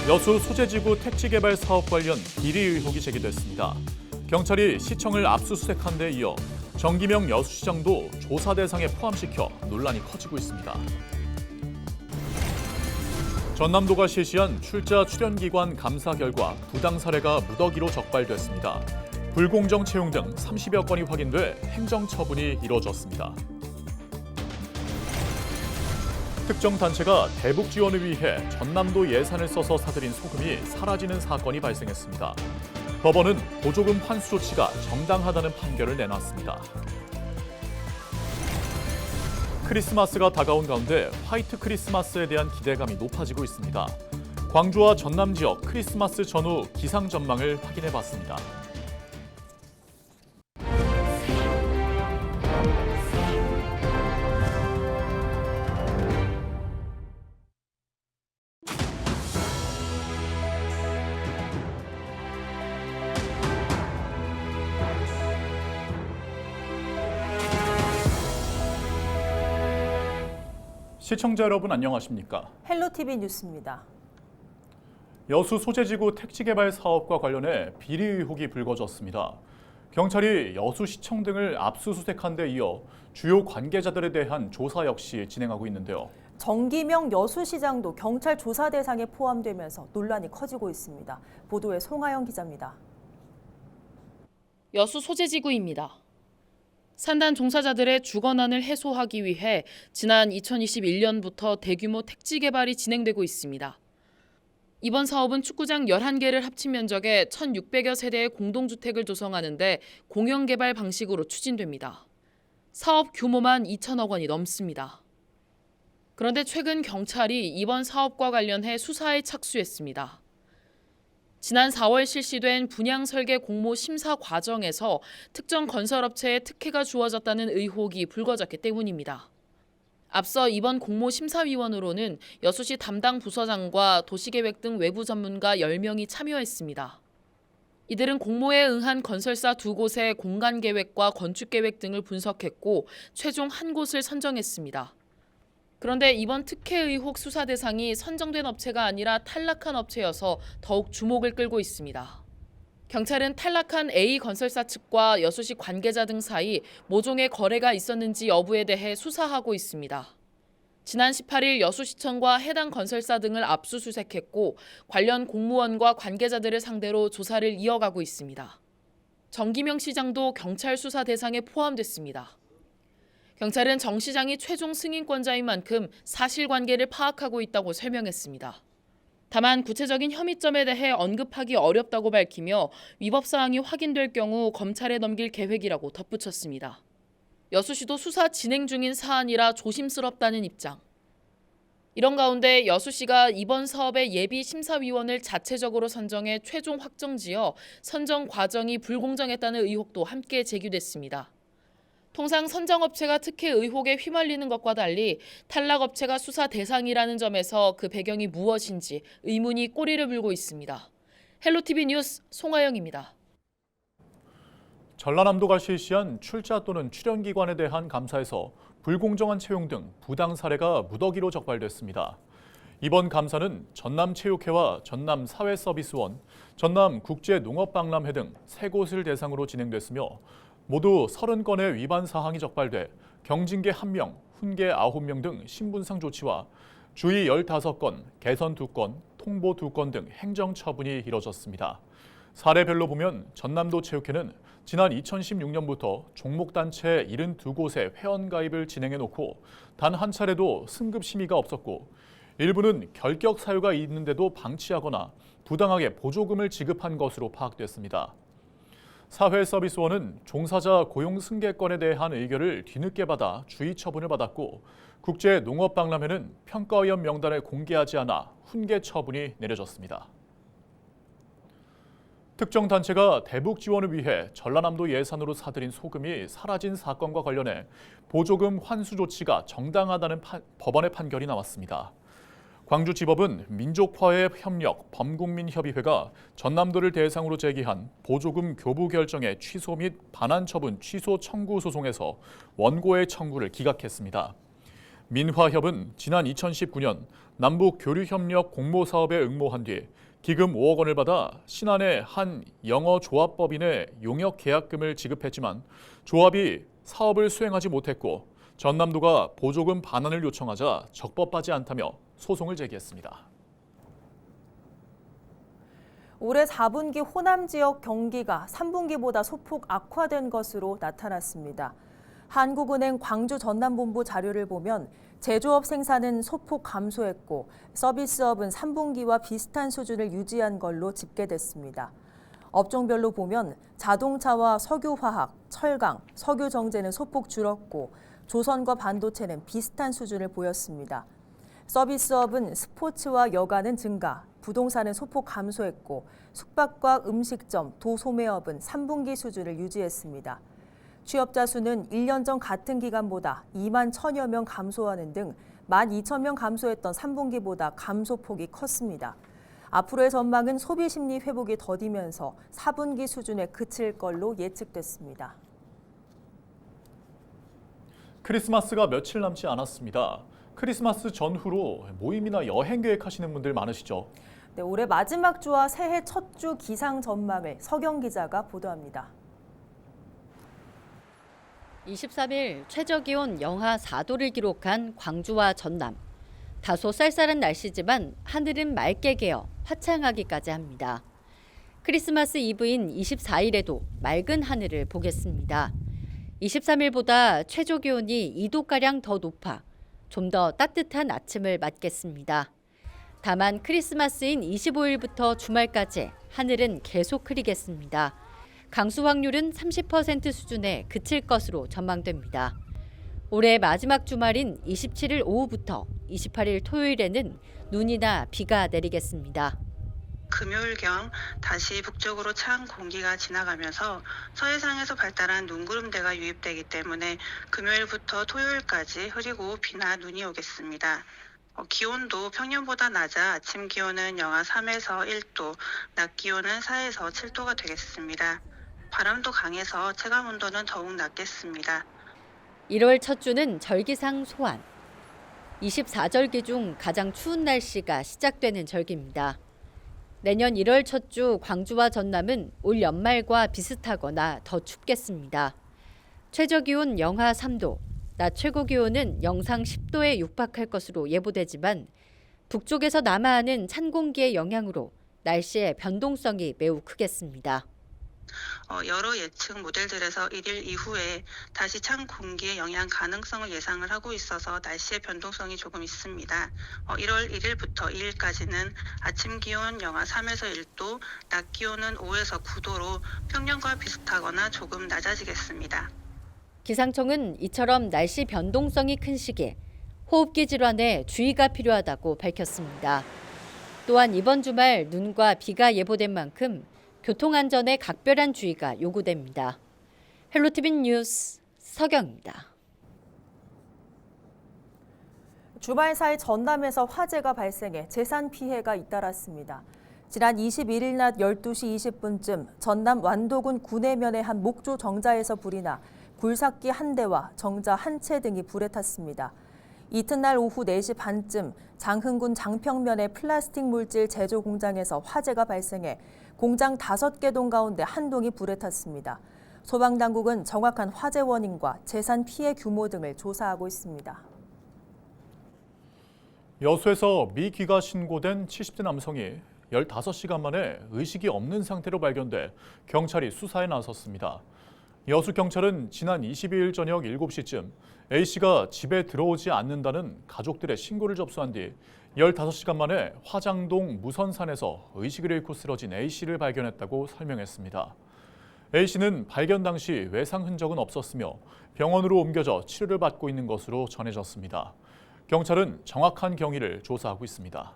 여수 소재지구 택지개발 사업 관련 비리 의혹이 제기됐습니다. 경찰이 시청을 압수수색한 데 이어 정기명 여수시장도 조사 대상에 포함시켜 논란이 커지고 있습니다. 전남도가 실시한 출자 출연기관 감사 결과 부당 사례가 무더기로 적발됐습니다. 불공정 채용 등 30여 건이 확인돼 행정처분이 이뤄졌습니다. 특정 단체가 대북 지원을 위해 전남도 예산을 써서 사들인 소금이 사라지는 사건이 발생했습니다. 법원은 보조금 환수 조치가 정당하다는 판결을 내놨습니다. 크리스마스가 다가온 가운데 화이트 크리스마스에 대한 기대감이 높아지고 있습니다. 광주와 전남 지역 크리스마스 전후 기상 전망을 확인해봤습니다. 시청자 여러분 안녕하십니까? 헬로티비 뉴스입니다. 여수 소재지구 택지개발 사업과 관련해 비리 의혹이 불거졌습니다. 경찰이 여수시청 등을 압수수색한 데 이어 주요 관계자들에 대한 조사 역시 진행하고 있는데요. 정기명 여수시장도 경찰 조사 대상에 포함되면서 논란이 커지고 있습니다. 보도에 송하영 기자입니다. 여수 소재지구입니다. 산단 종사자들의 주거난을 해소하기 위해 지난 2021년부터 대규모 택지 개발이 진행되고 있습니다. 이번 사업은 축구장 11개를 합친 면적의 1,600여 세대의 공동주택을 조성하는 데 공영 개발 방식으로 추진됩니다. 사업 규모만 2천억 원이 넘습니다. 그런데 최근 경찰이 이번 사업과 관련해 수사에 착수했습니다. 지난 4월 실시된 분양 설계 공모 심사 과정에서 특정 건설업체에 특혜가 주어졌다는 의혹이 불거졌기 때문입니다. 앞서 이번 공모 심사위원으로는 여수시 담당 부서장과 도시계획 등 외부 전문가 10명이 참여했습니다. 이들은 공모에 응한 건설사 2곳의 공간 계획과 건축 계획 등을 분석했고 최종 한 곳을 선정했습니다. 그런데 이번 특혜 의혹 수사 대상이 선정된 업체가 아니라 탈락한 업체여서 더욱 주목을 끌고 있습니다. 경찰은 탈락한 A 건설사 측과 여수시 관계자 등 사이 모종의 거래가 있었는지 여부에 대해 수사하고 있습니다. 지난 18일 여수시청과 해당 건설사 등을 압수수색했고 관련 공무원과 관계자들을 상대로 조사를 이어가고 있습니다. 정기명 시장도 경찰 수사 대상에 포함됐습니다. 경찰은 정 시장이 최종 승인권자인 만큼 사실관계를 파악하고 있다고 설명했습니다. 다만 구체적인 혐의점에 대해 언급하기 어렵다고 밝히며 위법 사항이 확인될 경우 검찰에 넘길 계획이라고 덧붙였습니다. 여수시도 수사 진행 중인 사안이라 조심스럽다는 입장. 이런 가운데 여수시가 이번 사업의 예비심사위원을 자체적으로 선정해 최종 확정지어 선정 과정이 불공정했다는 의혹도 함께 제기됐습니다. 통상 선정업체가 특혜 의혹에 휘말리는 것과 달리 탈락업체가 수사 대상이라는 점에서 그 배경이 무엇인지 의문이 꼬리를 물고 있습니다. 헬로티비 뉴스 송하영입니다. 전라남도가 실시한 출자 또는 출연기관에 대한 감사에서 불공정한 채용 등 부당 사례가 무더기로 적발됐습니다. 이번 감사는 전남체육회와 전남사회서비스원, 전남국제농업박람회 등 3곳을 대상으로 진행됐으며 모두 30건의 위반 사항이 적발돼 경징계 1명, 훈계 9명 등 신분상 조치와 주의 15건, 개선 2건, 통보 2건 등 행정처분이 이뤄졌습니다. 사례별로 보면 전남도 체육회는 지난 2016년부터 종목단체 72곳에 회원가입을 진행해놓고 단 한 차례도 승급 심의가 없었고 일부는 결격 사유가 있는데도 방치하거나 부당하게 보조금을 지급한 것으로 파악됐습니다. 사회서비스원은 종사자 고용 승계권에 대한 의결을 뒤늦게 받아 주의 처분을 받았고 국제농업박람회는 평가위원 명단을 공개하지 않아 훈계 처분이 내려졌습니다. 특정 단체가 대북 지원을 위해 전라남도 예산으로 사들인 소금이 사라진 사건과 관련해 보조금 환수 조치가 정당하다는 법원의 판결이 나왔습니다. 광주지법은 민족화해협력 범국민협의회가 전남도를 대상으로 제기한 보조금 교부 결정의 취소 및 반환 처분 취소 청구 소송에서 원고의 청구를 기각했습니다. 민화협은 지난 2019년 남북 교류협력 공모사업에 응모한 뒤 기금 5억 원을 받아 신안의 한 영어 조합법인에 용역 계약금을 지급했지만 조합이 사업을 수행하지 못했고 전남도가 보조금 반환을 요청하자 적법하지 않다며 소송을 제기했습니다. 올해 4분기 호남 지역 경기가 3분기보다 소폭 악화된 것으로 나타났습니다. 한국은행 광주 전남본부 자료를 보면 제조업 생산은 소폭 감소했고 서비스업은 3분기와 비슷한 수준을 유지한 걸로 집계됐습니다. 업종별로 보면 자동차와 석유화학, 철강, 석유정제는 소폭 줄었고 조선과 반도체는 비슷한 수준을 보였습니다. 서비스업은 스포츠와 여가는 증가, 부동산은 소폭 감소했고 숙박과 음식점, 도소매업은 3분기 수준을 유지했습니다. 취업자 수는 1년 전 같은 기간보다 2만 1천여 명 감소하는 등 12,000명 감소했던 3분기보다 감소폭이 컸습니다. 앞으로의 전망은 소비 심리 회복이 더디면서 4분기 수준에 그칠 걸로 예측됐습니다. 크리스마스가 며칠 남지 않았습니다. 크리스마스 전후로 모임이나 여행 계획하시는 분들 많으시죠? 네, 올해 마지막 주와 새해 첫 주 기상 전망을 서경 기자가 보도합니다. 23일 최저기온 영하 4도를 기록한 광주와 전남. 다소 쌀쌀한 날씨지만 하늘은 맑게 개어 화창하기까지 합니다. 크리스마스 이브인 24일에도 맑은 하늘을 보겠습니다. 23일보다 최저기온이 2도가량 더 높아 좀 더 따뜻한 아침을 맞겠습니다. 다만 크리스마스인 25일부터 주말까지 하늘은 계속 흐리겠습니다. 강수 확률은 30% 수준에 그칠 것으로 전망됩니다. 올해 마지막 주말인 27일 오후부터 28일 토요일에는 눈이나 비가 내리겠습니다. 금요일경 다시 북쪽으로 찬 공기가 지나가면서 서해상에서 발달한 눈구름대가 유입되기 때문에 금요일부터 토요일까지 흐리고 비나 눈이 오겠습니다. 기온도 평년보다 낮아 아침 기온은 영하 3에서 1도, 낮 기온은 4에서 7도가 되겠습니다. 바람도 강해서 체감 온도는 더욱 낮겠습니다. 1월 첫 주는 절기상 소환. 24절기 중 가장 추운 날씨가 시작되는 절기입니다. 내년 1월 첫 주 광주와 전남은 올 연말과 비슷하거나 더 춥겠습니다. 최저기온 영하 3도, 낮 최고기온은 영상 10도에 육박할 것으로 예보되지만 북쪽에서 남하하는 찬 공기의 영향으로 날씨의 변동성이 매우 크겠습니다. 여러 예측 모델들에서 1일 이후에 다시 찬 공기의 영향 가능성을 예상을 하고 있어서 날씨의 변동성이 조금 있습니다. 1월 1일부터 2일까지는 아침 기온 영하 3에서 1도, 낮 기온은 5에서 9도로 평년과 비슷하거나 조금 낮아지겠습니다. 기상청은 이처럼 날씨 변동성이 큰 시기에 호흡기 질환에 주의가 필요하다고 밝혔습니다. 또한 이번 주말 눈과 비가 예보된 만큼 교통안전에 각별한 주의가 요구됩니다. 헬로티비 뉴스 서경입니다. 주말 사이 전남에서 화재가 발생해 재산 피해가 잇따랐습니다. 지난 21일 낮 12시 20분쯤 전남 완도군 구내면의 한 목조 정자에서 불이 나 굴삭기 한 대와 정자 한 채 등이 불에 탔습니다. 이튿날 오후 4시 반쯤 장흥군 장평면의 플라스틱 물질 제조 공장에서 화재가 발생해 공장 5개 동 가운데 한 동이 불에 탔습니다. 소방당국은 정확한 화재 원인과 재산 피해 규모 등을 조사하고 있습니다. 여수에서 미귀가 신고된 70대 남성이 15시간 만에 의식이 없는 상태로 발견돼 경찰이 수사에 나섰습니다. 여수경찰은 지난 22일 저녁 7시쯤 A씨가 집에 들어오지 않는다는 가족들의 신고를 접수한 뒤 15시간 만에 화장동 무선산에서 의식을 잃고 쓰러진 A씨를 발견했다고 설명했습니다. A씨는 발견 당시 외상 흔적은 없었으며 병원으로 옮겨져 치료를 받고 있는 것으로 전해졌습니다. 경찰은 정확한 경위를 조사하고 있습니다.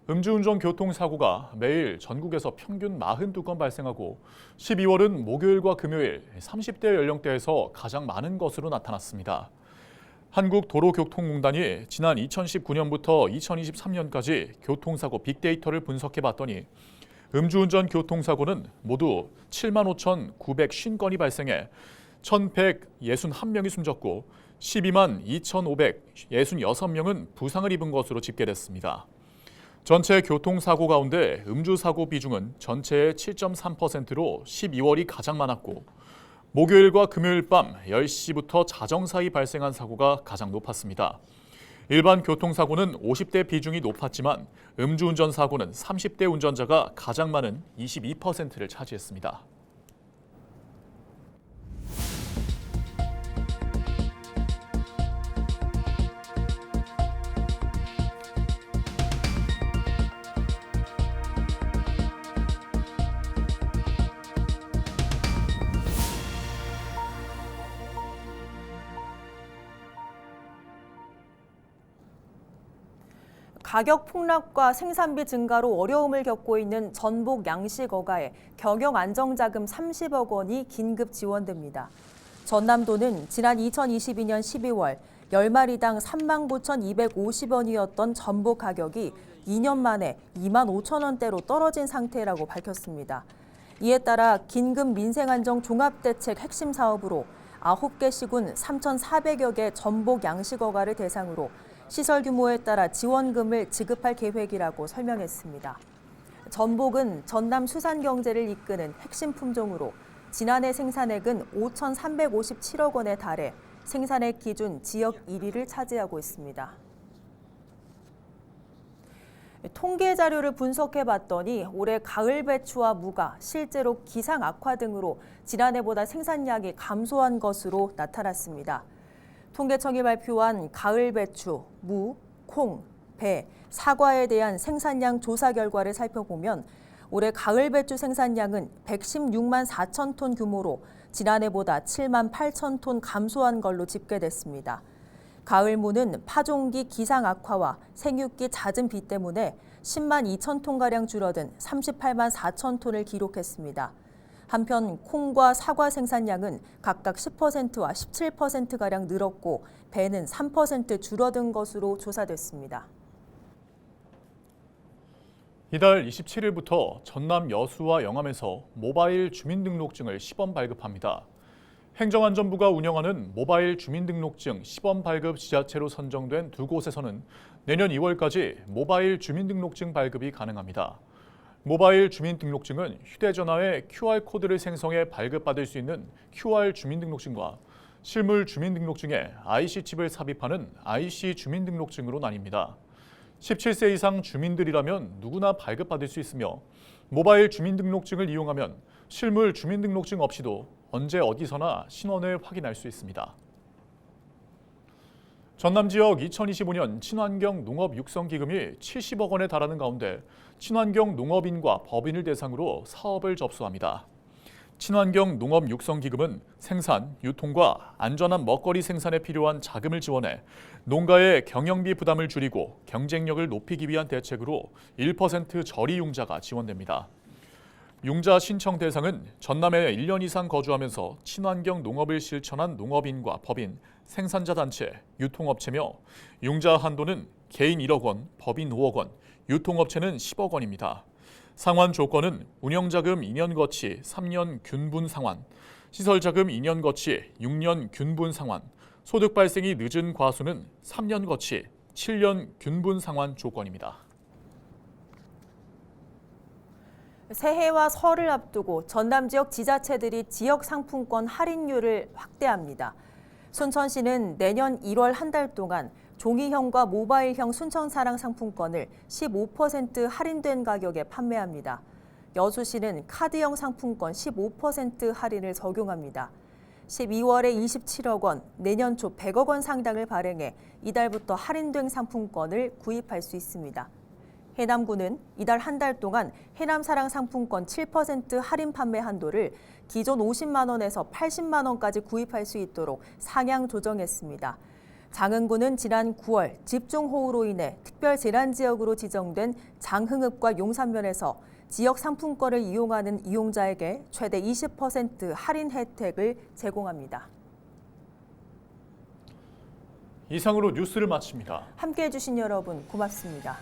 음주운전 교통사고가 매일 전국에서 평균 42건 발생하고 12월은 목요일과 금요일 30대 연령대에서 가장 많은 것으로 나타났습니다. 한국도로교통공단이 지난 2019년부터 2023년까지 교통사고 빅데이터를 분석해봤더니 음주운전 교통사고는 모두 75,950건이 발생해 1,161명이 숨졌고 12만 2,566명은 부상을 입은 것으로 집계됐습니다. 전체 교통사고 가운데 음주사고 비중은 전체의 7.3%로 12월이 가장 많았고 목요일과 금요일 밤 10시부터 자정 사이 발생한 사고가 가장 높았습니다. 일반 교통사고는 50대 비중이 높았지만 음주운전 사고는 30대 운전자가 가장 많은 22%를 차지했습니다. 가격 폭락과 생산비 증가로 어려움을 겪고 있는 전복 양식어가에 경영 안정자금 30억 원이 긴급 지원됩니다. 전남도는 지난 2022년 12월 10마리당 39,250원이었던 전복 가격이 2년 만에 25,000원대로 떨어진 상태라고 밝혔습니다. 이에 따라 긴급 민생안정 종합대책 핵심 사업으로 9개 시군 3,400여 개 전복 양식어가를 대상으로 시설 규모에 따라 지원금을 지급할 계획이라고 설명했습니다. 전복은 전남 수산 경제를 이끄는 핵심 품종으로 지난해 생산액은 5,357억 원에 달해 생산액 기준 지역 1위를 차지하고 있습니다. 통계 자료를 분석해 봤더니 올해 가을 배추와 무가 실제로 기상 악화 등으로 지난해보다 생산량이 감소한 것으로 나타났습니다. 통계청이 발표한 가을 배추, 무, 콩, 배, 사과에 대한 생산량 조사 결과를 살펴보면 올해 가을 배추 생산량은 116만 4천 톤 규모로 지난해보다 7만 8천 톤 감소한 걸로 집계됐습니다. 가을 무는 파종기 기상 악화와 생육기 잦은 비 때문에 10만 2천 톤가량 줄어든 38만 4천 톤을 기록했습니다. 한편 콩과 사과 생산량은 각각 10%와 17%가량 늘었고 배는 3% 줄어든 것으로 조사됐습니다. 이달 27일부터 전남 여수와 영암에서 모바일 주민등록증을 시범 발급합니다. 행정안전부가 운영하는 모바일 주민등록증 시범 발급 지자체로 선정된 두 곳에서는 내년 2월까지 모바일 주민등록증 발급이 가능합니다. 모바일 주민등록증은 휴대전화에 QR코드를 생성해 발급받을 수 있는 QR 주민등록증과 실물 주민등록증에 IC칩을 삽입하는 IC 주민등록증으로 나뉩니다. 17세 이상 주민들이라면 누구나 발급받을 수 있으며 모바일 주민등록증을 이용하면 실물 주민등록증 없이도 언제 어디서나 신원을 확인할 수 있습니다. 전남 지역 2025년 친환경 농업 육성 기금이 70억 원에 달하는 가운데 친환경 농업인과 법인을 대상으로 사업을 접수합니다. 친환경 농업 육성 기금은 생산, 유통과 안전한 먹거리 생산에 필요한 자금을 지원해 농가의 경영비 부담을 줄이고 경쟁력을 높이기 위한 대책으로 1% 저리 융자가 지원됩니다. 융자 신청 대상은 전남에 1년 이상 거주하면서 친환경 농업을 실천한 농업인과 법인, 생산자 단체, 유통업체며 융자 한도는 개인 1억 원, 법인 5억 원, 유통업체는 10억 원입니다. 상환 조건은 운영자금 2년 거치 3년 균분 상환, 시설자금 2년 거치 6년 균분 상환, 소득 발생이 늦은 과수는 3년 거치 7년 균분 상환 조건입니다. 새해와 설을 앞두고 전남 지역 지자체들이 지역 상품권 할인율을 확대합니다. 순천시는 내년 1월 한 달 동안 종이형과 모바일형 순천사랑 상품권을 15% 할인된 가격에 판매합니다. 여수시는 카드형 상품권 15% 할인을 적용합니다. 12월에 27억 원, 내년 초 100억 원 상당을 발행해 이달부터 할인된 상품권을 구입할 수 있습니다. 해남구는 이달 한 달 동안 해남사랑 상품권 7% 할인 판매 한도를 기존 50만 원에서 80만 원까지 구입할 수 있도록 상향 조정했습니다. 장흥구는 지난 9월 집중호우로 인해 특별재난지역으로 지정된 장흥읍과 용산면에서 지역 상품권을 이용하는 이용자에게 최대 20% 할인 혜택을 제공합니다. 이상으로 뉴스를 마칩니다. 함께해 주신 여러분 고맙습니다.